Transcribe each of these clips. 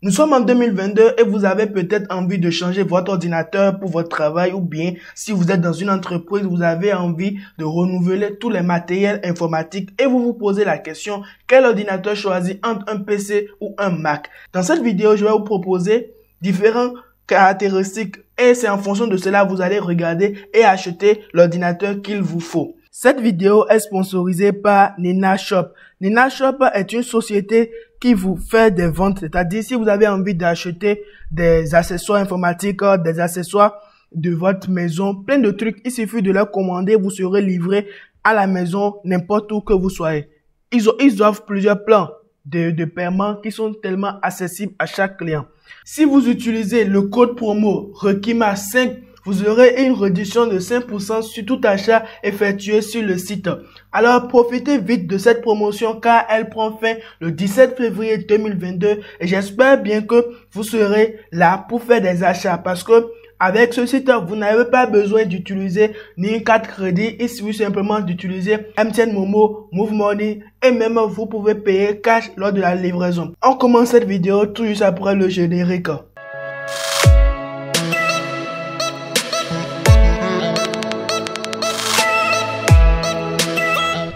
Nous sommes en 2022 et vous avez peut-être envie de changer votre ordinateur pour votre travail ou bien si vous êtes dans une entreprise, vous avez envie de renouveler tous les matériels informatiques et vous vous posez la question, quel ordinateur choisir entre un PC ou un Mac? Dans cette vidéo, je vais vous proposer différentes caractéristiques et c'est en fonction de cela vous allez regarder et acheter l'ordinateur qu'il vous faut. Cette vidéo est sponsorisée par Nina Shop. Nina Shop est une société qui vous fait des ventes, c'est-à-dire si vous avez envie d'acheter des accessoires informatiques, des accessoires de votre maison, plein de trucs, il suffit de leur commander, vous serez livré à la maison n'importe où que vous soyez. Ils offrent plusieurs plans de paiement qui sont tellement accessibles à chaque client. Si vous utilisez le code promo REKIMA5, vous aurez une réduction de 5% sur tout achat effectué sur le site. Alors profitez vite de cette promotion car elle prend fin le 17 février 2022 et j'espère bien que vous serez là pour faire des achats parce que avec ce site, vous n'avez pas besoin d'utiliser ni une carte crédit, il suffit simplement d'utiliser MTN Momo, Move Money et même vous pouvez payer cash lors de la livraison. On commence cette vidéo tout juste après le générique.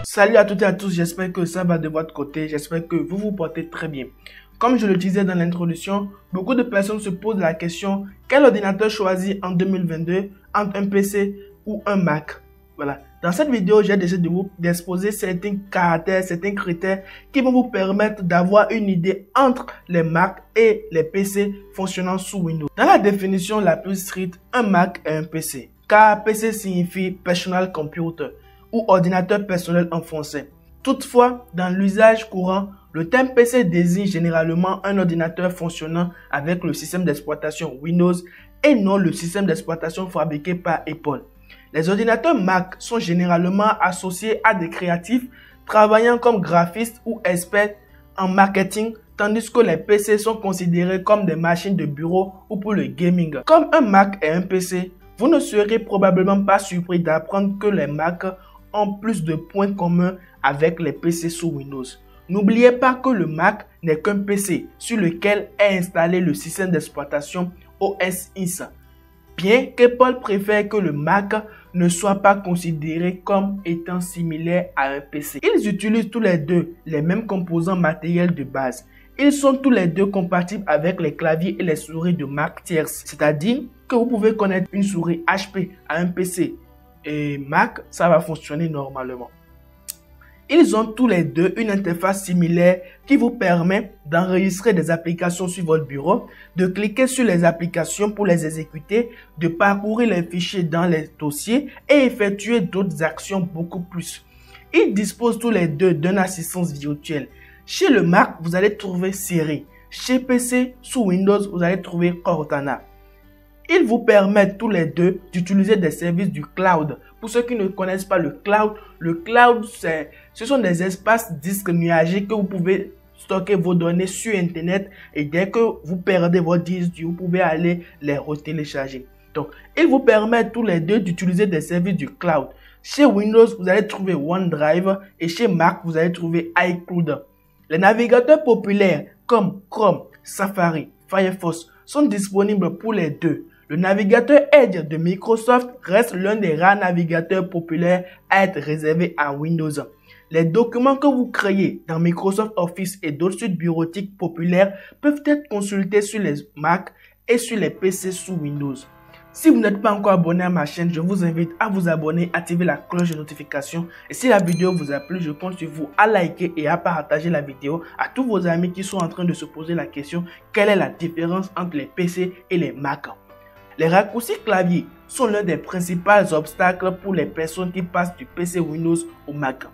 Salut à toutes et à tous, j'espère que ça va de votre côté, j'espère que vous vous portez très bien. Comme je le disais dans l'introduction, beaucoup de personnes se posent la question, quel ordinateur choisir en 2022 entre un PC ou un Mac? Voilà. Dans cette vidéo, j'ai décidé de vous exposer certains caractères, certains critères qui vont vous permettre d'avoir une idée entre les Mac et les PC fonctionnant sous Windows. Dans la définition la plus stricte, un Mac est un PC, car PC signifie Personal Computer ou ordinateur personnel en français. Toutefois, dans l'usage courant, le terme PC désigne généralement un ordinateur fonctionnant avec le système d'exploitation Windows et non le système d'exploitation fabriqué par Apple. Les ordinateurs Mac sont généralement associés à des créatifs travaillant comme graphistes ou experts en marketing, tandis que les PC sont considérés comme des machines de bureau ou pour le gaming. Comme un Mac est un PC, vous ne serez probablement pas surpris d'apprendre que les Mac ont plus de points communs avec les PC sous Windows. N'oubliez pas que le Mac n'est qu'un PC sur lequel est installé le système d'exploitation OS X. Bien qu'Apple préfère que le Mac ne soit pas considéré comme étant similaire à un PC. Ils utilisent tous les deux les mêmes composants matériels de base. Ils sont tous les deux compatibles avec les claviers et les souris de Mac tierces. C'est-à-dire que vous pouvez connaître une souris HP à un PC et Mac, ça va fonctionner normalement. Ils ont tous les deux une interface similaire qui vous permet d'enregistrer des applications sur votre bureau, de cliquer sur les applications pour les exécuter, de parcourir les fichiers dans les dossiers et effectuer d'autres actions beaucoup plus. Ils disposent tous les deux d'une assistance virtuelle. Chez le Mac, vous allez trouver Siri. Chez PC, sous Windows, vous allez trouver Cortana. Ils vous permettent tous les deux d'utiliser des services du cloud. Pour ceux qui ne connaissent pas le cloud, ce sont des espaces disques nuagiques que vous pouvez stocker vos données sur Internet et dès que vous perdez vos disques, vous pouvez aller les retélécharger. Donc, ils vous permettent tous les deux d'utiliser des services du cloud. Chez Windows, vous allez trouver OneDrive et chez Mac, vous allez trouver iCloud. Les navigateurs populaires comme Chrome, Safari, Firefox sont disponibles pour les deux. Le navigateur Edge de Microsoft reste l'un des rares navigateurs populaires à être réservé à Windows. Les documents que vous créez dans Microsoft Office et d'autres suites bureautiques populaires peuvent être consultés sur les Mac et sur les PC sous Windows. Si vous n'êtes pas encore abonné à ma chaîne, je vous invite à vous abonner, activer la cloche de notification. Et si la vidéo vous a plu, je compte sur vous à liker et à partager la vidéo à tous vos amis qui sont en train de se poser la question quelle est la différence entre les PC et les Mac. Les raccourcis clavier sont l'un des principaux obstacles pour les personnes qui passent du PC Windows au Mac.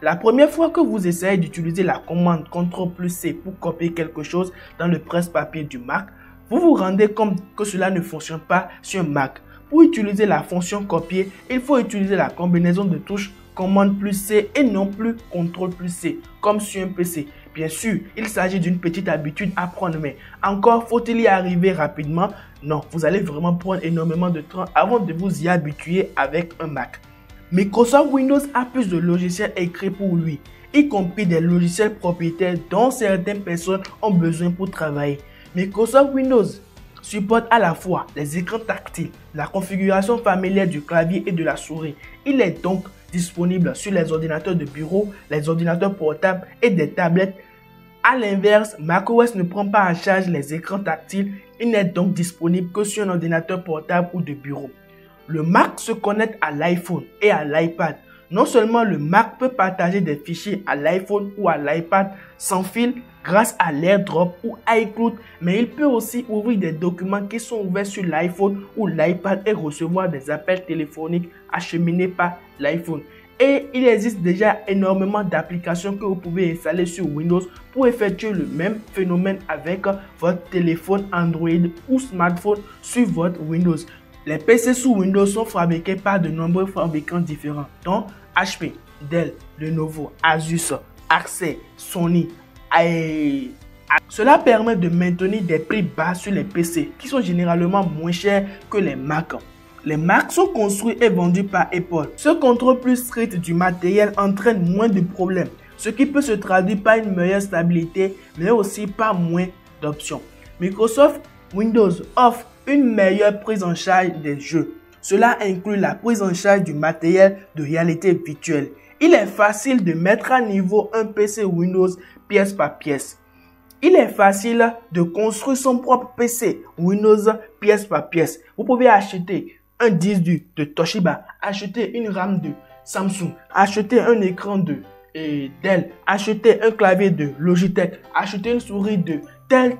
La première fois que vous essayez d'utiliser la commande CTRL+C pour copier quelque chose dans le presse-papier du Mac, vous vous rendez compte que cela ne fonctionne pas sur un Mac. Pour utiliser la fonction copier, il faut utiliser la combinaison de touches CTRL+C et non plus CTRL+C comme sur un PC. Bien sûr, il s'agit d'une petite habitude à prendre, mais encore faut-il y arriver rapidement? Non, vous allez vraiment prendre énormément de temps avant de vous y habituer avec un Mac. Microsoft Windows a plus de logiciels écrits pour lui, y compris des logiciels propriétaires dont certaines personnes ont besoin pour travailler. Microsoft Windows supporte à la fois les écrans tactiles, la configuration familière du clavier et de la souris. Il est donc disponible sur les ordinateurs de bureau, les ordinateurs portables et des tablettes. A l'inverse, macOS ne prend pas en charge les écrans tactiles. Il n'est donc disponible que sur un ordinateur portable ou de bureau. Le Mac se connecte à l'iPhone et à l'iPad. Non seulement le Mac peut partager des fichiers à l'iPhone ou à l'iPad sans fil grâce à l'AirDrop ou iCloud, mais il peut aussi ouvrir des documents qui sont ouverts sur l'iPhone ou l'iPad et recevoir des appels téléphoniques acheminés par l'iPhone. Et il existe déjà énormément d'applications que vous pouvez installer sur Windows pour effectuer le même phénomène avec votre téléphone Android ou smartphone sur votre Windows. Les PC sous Windows sont fabriqués par de nombreux fabricants différents, dont HP, Dell, Lenovo, Asus, Acer, Sony. Cela permet de maintenir des prix bas sur les PC qui sont généralement moins chers que les Mac. Les Macs sont construits et vendus par Apple. Ce contrôle plus strict du matériel entraîne moins de problèmes, ce qui peut se traduire par une meilleure stabilité, mais aussi par moins d'options. Microsoft Windows offre une meilleure prise en charge des jeux. Cela inclut la prise en charge du matériel de réalité virtuelle. Il est facile de mettre à niveau un PC Windows pièce par pièce. Il est facile de construire son propre PC Windows pièce par pièce. Vous pouvez acheter un disque dur de Toshiba, acheter une RAM de Samsung, acheter un écran de Dell, acheter un clavier de Logitech, acheter une souris de tel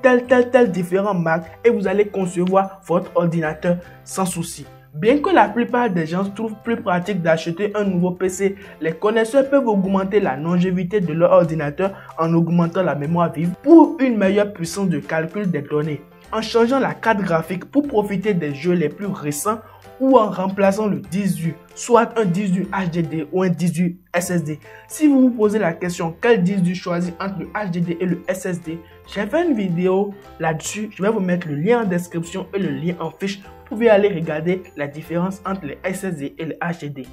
différents marques et vous allez concevoir votre ordinateur sans souci. Bien que la plupart des gens trouvent plus pratique d'acheter un nouveau PC, les connaisseurs peuvent augmenter la longévité de leur ordinateur en augmentant la mémoire vive pour une meilleure puissance de calcul des données, en changeant la carte graphique pour profiter des jeux les plus récents ou en remplaçant le disque dur, soit un disque dur HDD ou un disque dur SSD. Si vous vous posez la question quel disque dur choisir entre le HDD et le SSD, j'ai fait une vidéo là-dessus. Je vais vous mettre le lien en description et le lien en fiche. Vous pouvez aller regarder la différence entre les SSD et les HDD.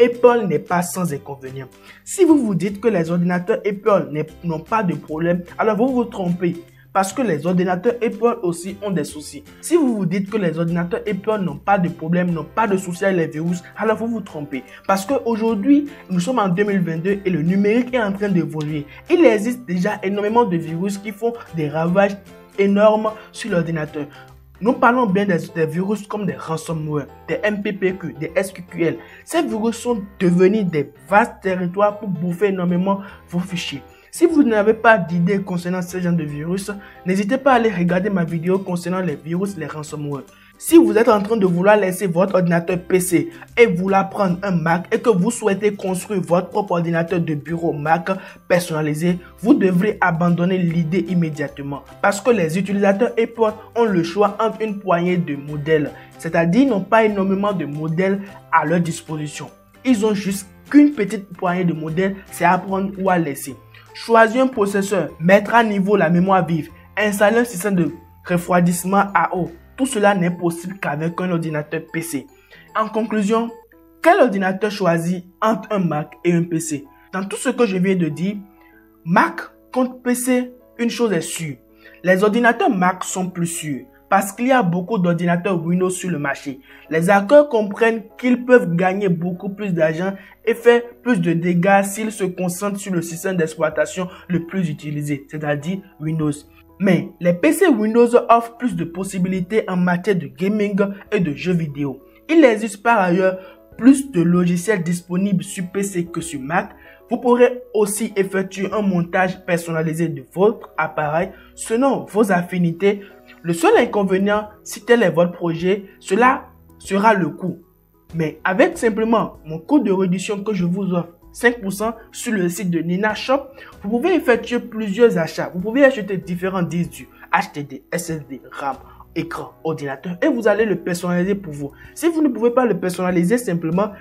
Apple n'est pas sans inconvénients. Si vous vous dites que les ordinateurs Apple n'ont pas de problème, alors vous vous trompez. Parce que les ordinateurs Apple aussi ont des soucis. Si vous vous dites que les ordinateurs Apple n'ont pas de problème, n'ont pas de soucis avec les virus, alors vous vous trompez. Parce qu'aujourd'hui, nous sommes en 2022 et le numérique est en train d'évoluer. Il existe déjà énormément de virus qui font des ravages énormes sur l'ordinateur. Nous parlons bien des virus comme des ransomware, des MPPQ, des SQL. Ces virus sont devenus des vastes territoires pour bouffer énormément vos fichiers. Si vous n'avez pas d'idée concernant ce genre de virus, n'hésitez pas à aller regarder ma vidéo concernant les virus, les ransomware. Si vous êtes en train de vouloir laisser votre ordinateur PC et vouloir prendre un Mac et que vous souhaitez construire votre propre ordinateur de bureau Mac personnalisé, vous devrez abandonner l'idée immédiatement parce que les utilisateurs Apple ont le choix entre une poignée de modèles, c'est-à-dire ils n'ont pas énormément de modèles à leur disposition. Ils ont juste qu'une petite poignée de modèles, c'est à prendre ou à laisser. Choisir un processeur, mettre à niveau la mémoire vive, installer un système de refroidissement à eau. Tout cela n'est possible qu'avec un ordinateur PC. En conclusion, quel ordinateur choisir entre un Mac et un PC? Dans tout ce que je viens de dire, Mac contre PC, une chose est sûre. Les ordinateurs Mac sont plus sûrs parce qu'il y a beaucoup d'ordinateurs Windows sur le marché. Les hackers comprennent qu'ils peuvent gagner beaucoup plus d'argent et faire plus de dégâts s'ils se concentrent sur le système d'exploitation le plus utilisé, c'est-à-dire Windows. Mais les PC Windows offrent plus de possibilités en matière de gaming et de jeux vidéo. Il existe par ailleurs plus de logiciels disponibles sur PC que sur Mac. Vous pourrez aussi effectuer un montage personnalisé de votre appareil selon vos affinités. Le seul inconvénient, si tel est votre projet, cela sera le coût. Mais avec simplement mon code de réduction que je vous offre, 5% sur le site de Nina Shop, vous pouvez effectuer plusieurs achats. Vous pouvez acheter différents disques durs, HDD, SSD, RAM, écran, ordinateur et vous allez le personnaliser pour vous. Si vous ne pouvez pas le personnaliser simplement,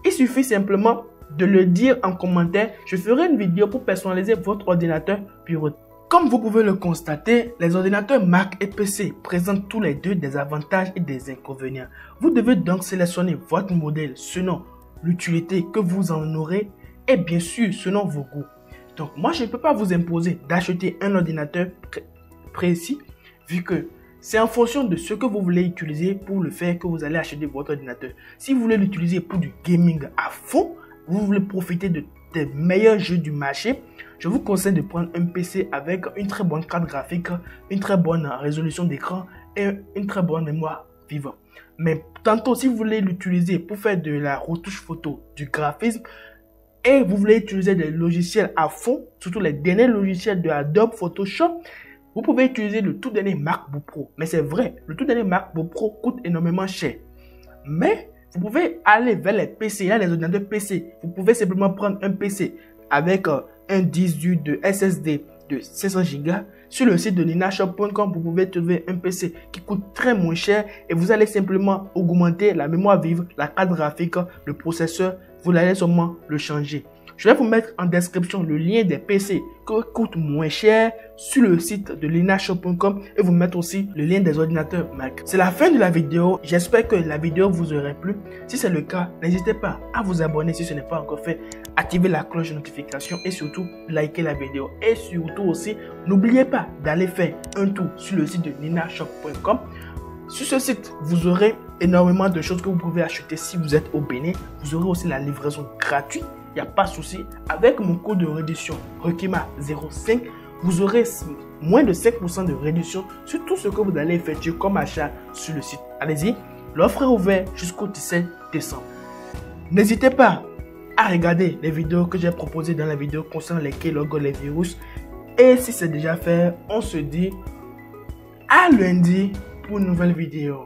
il suffit simplement de le dire en commentaire. Je ferai une vidéo pour personnaliser votre ordinateur bureau. Comme vous pouvez le constater, les ordinateurs Mac et PC présentent tous les deux des avantages et des inconvénients. Vous devez donc sélectionner votre modèle selon l'utilité que vous en aurez et bien sûr selon vos goûts. Donc moi je ne peux pas vous imposer d'acheter un ordinateur précis, vu que c'est en fonction de ce que vous voulez utiliser pour le faire que vous allez acheter votre ordinateur. Si vous voulez l'utiliser pour du gaming à fond, vous voulez profiter des meilleurs jeux du marché, je vous conseille de prendre un PC avec une très bonne carte graphique, une très bonne résolution d'écran et une très bonne mémoire vive. Mais tantôt, si vous voulez l'utiliser pour faire de la retouche photo, du graphisme, et vous voulez utiliser des logiciels à fond, surtout les derniers logiciels de Adobe Photoshop, vous pouvez utiliser le tout dernier MacBook Pro. Mais c'est vrai, le tout dernier MacBook Pro coûte énormément cher. Mais vous pouvez aller vers les PC, là les ordinateurs PC. Vous pouvez simplement prendre un PC avec un 18 de SSD de 500 Go. Sur le site de linashop.com, vous pouvez trouver un PC qui coûte très moins cher et vous allez simplement augmenter la mémoire vive, la carte graphique, le processeur. Vous allez seulement le changer. Je vais vous mettre en description le lien des PC qui coûtent moins cher sur le site de linashop.com et vous mettre aussi le lien des ordinateurs Mac. C'est la fin de la vidéo. J'espère que la vidéo vous aurait plu. Si c'est le cas, n'hésitez pas à vous abonner si ce n'est pas encore fait. Activez la cloche de notification et surtout likez la vidéo. Et surtout aussi, n'oubliez pas d'aller faire un tour sur le site de linashop.com. Sur ce site, vous aurez énormément de choses que vous pouvez acheter si vous êtes au Bénin. Vous aurez aussi la livraison gratuite. Il n'y a pas de souci. Avec mon code de réduction Rokima05, vous aurez moins de 5% de réduction sur tout ce que vous allez effectuer comme achat sur le site. Allez-y, l'offre est ouverte jusqu'au 17 décembre. N'hésitez pas à regarder les vidéos que j'ai proposées dans la vidéo concernant les keylogs, les virus. Et si c'est déjà fait, on se dit à lundi pour une nouvelle vidéo.